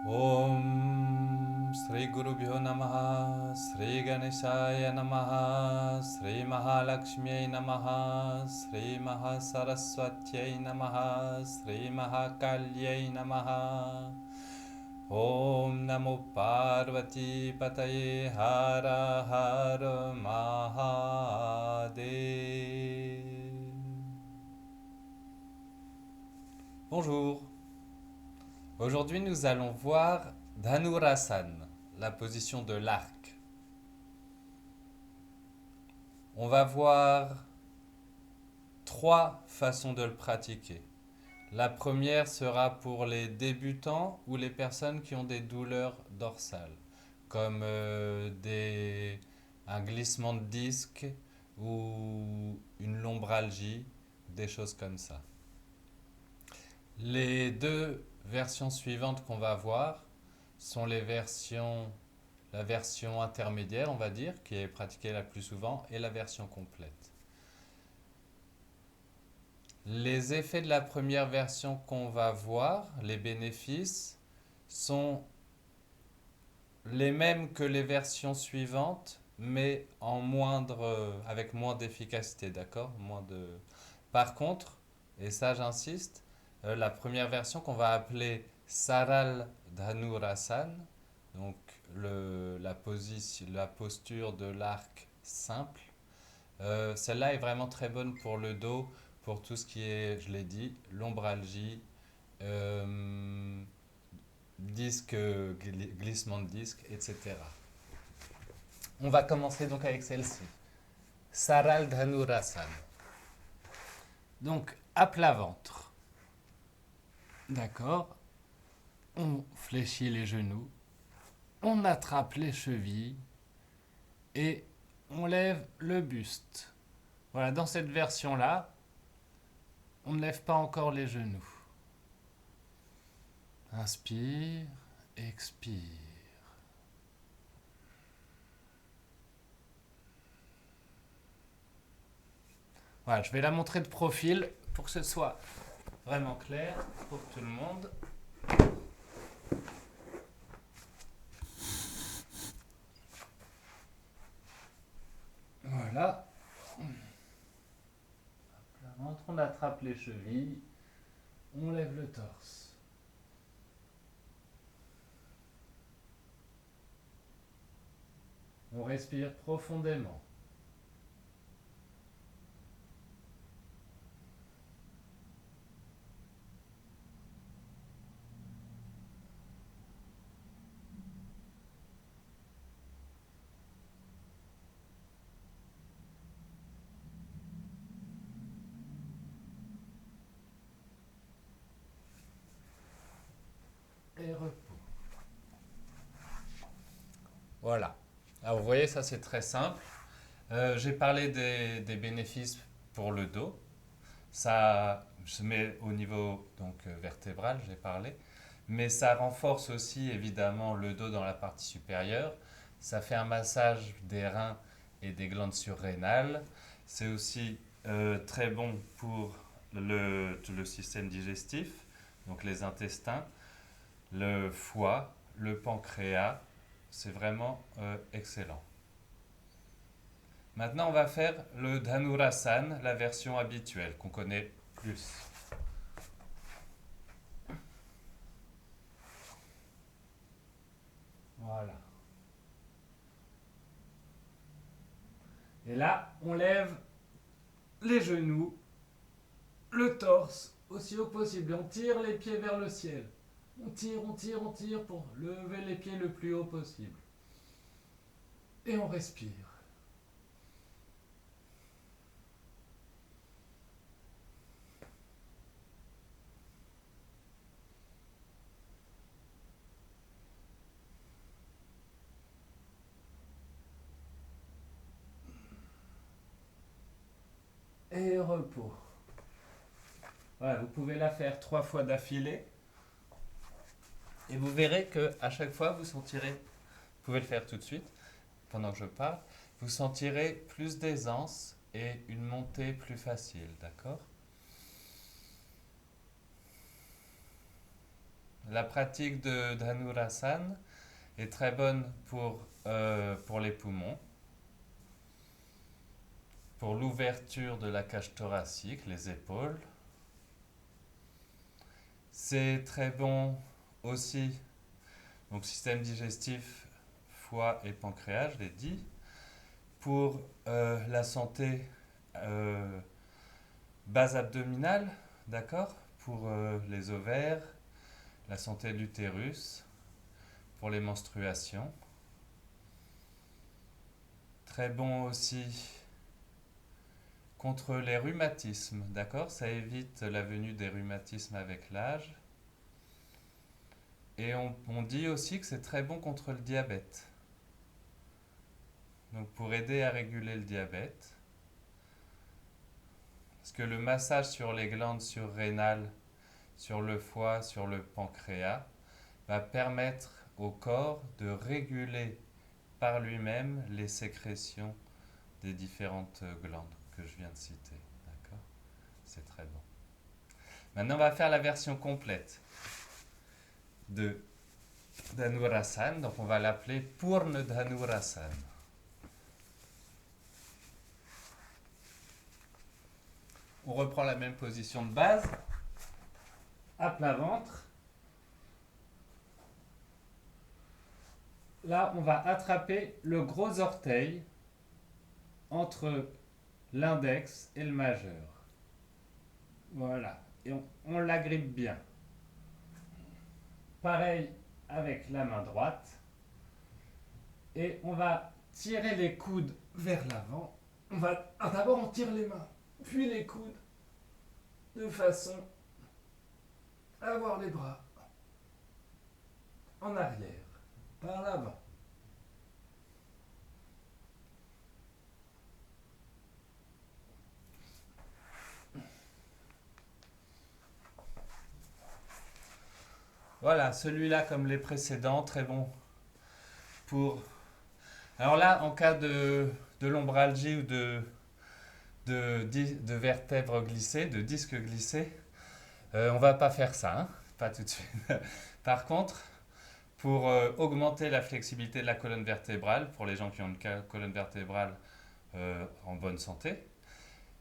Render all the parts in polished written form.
Om Sri Gurubhyo Namaha Sri Ganeshaya Namaha Sri Mahalakshmi Namaha Sri Mahasaraswatyai Namaha Sri Mahakalyai Namaha Om Namo Parvati Pataye Hara Hara Mahadev. Bonjour. Aujourd'hui, nous allons voir Dhanurasana, la position de l'arc. On va voir trois façons de le pratiquer. La première sera pour les débutants ou les personnes qui ont des douleurs dorsales, comme un glissement de disque ou une lombalgie, des choses comme ça. Les deux versions suivantes qu'on va voir sont la version intermédiaire, on va dire, qui est pratiquée la plus souvent, et la version complète. Les effets de la première version qu'on va voir, les bénéfices, sont les mêmes que les versions suivantes, mais avec moins d'efficacité, d'accord? Par contre, et ça j'insiste, la première version qu'on va appeler Saral Dhanurasana, donc la posture de l'arc simple, celle-là est vraiment très bonne pour le dos, pour tout ce qui est, je l'ai dit, lombalgie, glissement de disque, etc. On va commencer donc avec celle-ci. Saral Dhanurasana. Donc, à plat ventre. D'accord. On fléchit les genoux, on attrape les chevilles et on lève le buste. Voilà, dans cette version-là, on ne lève pas encore les genoux. Inspire, expire. Voilà, je vais la montrer de profil pour que ce soit vraiment clair pour tout le monde. Voilà. On attrape les chevilles, on lève le torse. On respire profondément. Et repos. Voilà. Alors vous voyez, ça c'est très simple. J'ai parlé des bénéfices pour le dos. Ça se met au niveau vertébral, j'ai parlé. Mais ça renforce aussi évidemment le dos dans la partie supérieure. Ça fait un massage des reins et des glandes surrénales. C'est aussi très bon pour le système digestif, donc les intestins, le foie, le pancréas. C'est vraiment excellent. Maintenant, on va faire le Dhanurasana, la version habituelle qu'on connaît plus. Voilà. Et là, on lève les genoux, le torse, aussi haut que possible. Et on tire les pieds vers le ciel. On tire, on tire, on tire pour lever les pieds le plus haut possible. Et on respire. Et repos. Voilà, vous pouvez la faire 3 fois d'affilée. Et vous verrez que à chaque fois, vous sentirez, vous pouvez le faire tout de suite, pendant que je parle, vous sentirez plus d'aisance et une montée plus facile, d'accord? la pratique de Dhanurasana est très bonne pour les poumons, pour l'ouverture de la cage thoracique, les épaules. C'est très bon aussi, donc système digestif, foie et pancréas, je l'ai dit, pour la santé base abdominale, d'accord, pour les ovaires, la santé de l'utérus, pour les menstruations. Très bon aussi contre les rhumatismes, d'accord, ça évite la venue des rhumatismes avec l'âge. Et on dit aussi que c'est très bon contre le diabète. Donc pour aider à réguler le diabète. Parce que le massage sur les glandes surrénales, sur le foie, sur le pancréas, va permettre au corps de réguler par lui-même les sécrétions des différentes glandes que je viens de citer. D'accord? C'est très bon. Maintenant, on va faire la version complète de Dhanurasana. Donc, on va l'appeler Purna Dhanurasana. On reprend la même position de base, à plat ventre. Là, on va attraper le gros orteil entre l'index et le majeur. Voilà. Et on l'agrippe bien. Pareil avec la main droite. Et on va tirer les coudes vers l'avant. D'abord, on tire les mains, puis les coudes, de façon à avoir les bras en arrière, par l'avant. Voilà, celui-là, comme les précédents, très bon pour... Alors là, en cas de lombalgie ou de vertèbres glissées, de disques glissés, on va pas faire ça, hein, pas tout de suite. Par contre, pour augmenter la flexibilité de la colonne vertébrale, pour les gens qui ont une colonne vertébrale en bonne santé,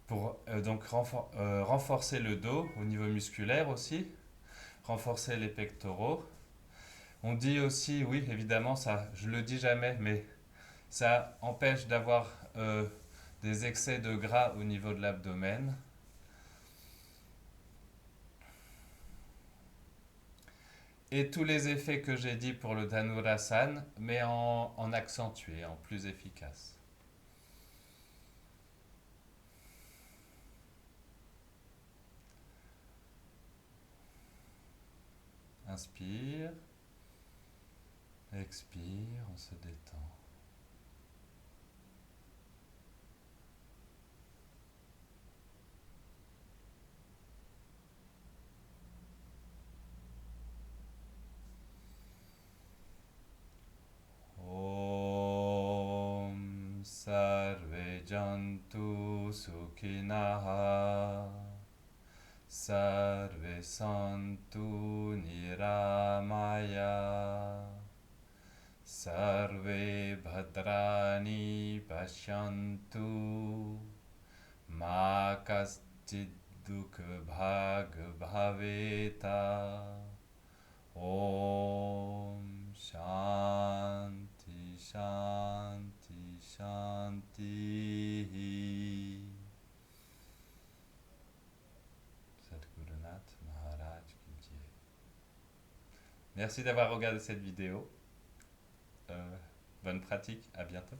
pour donc renforcer le dos au niveau musculaire aussi, renforcer les pectoraux. On dit aussi, oui, évidemment, ça, je le dis jamais, mais ça empêche d'avoir des excès de gras au niveau de l'abdomen. Et tous les effets que j'ai dit pour le Dhanurasana, mais en accentué, en plus efficace. Inspire, expire, on se détend. Om Sarve Jantu Sukhinaha Sarve Santu Niramaya Sarve Bhadrani Pashyantu Ma Kaschid Dukha Bhag Bhaveta Om Shanti Shanti Shanti. Sadhgurunath Maharaj Ki Jai. Merci d'avoir regardé cette vidéo. Bonne pratique, à bientôt.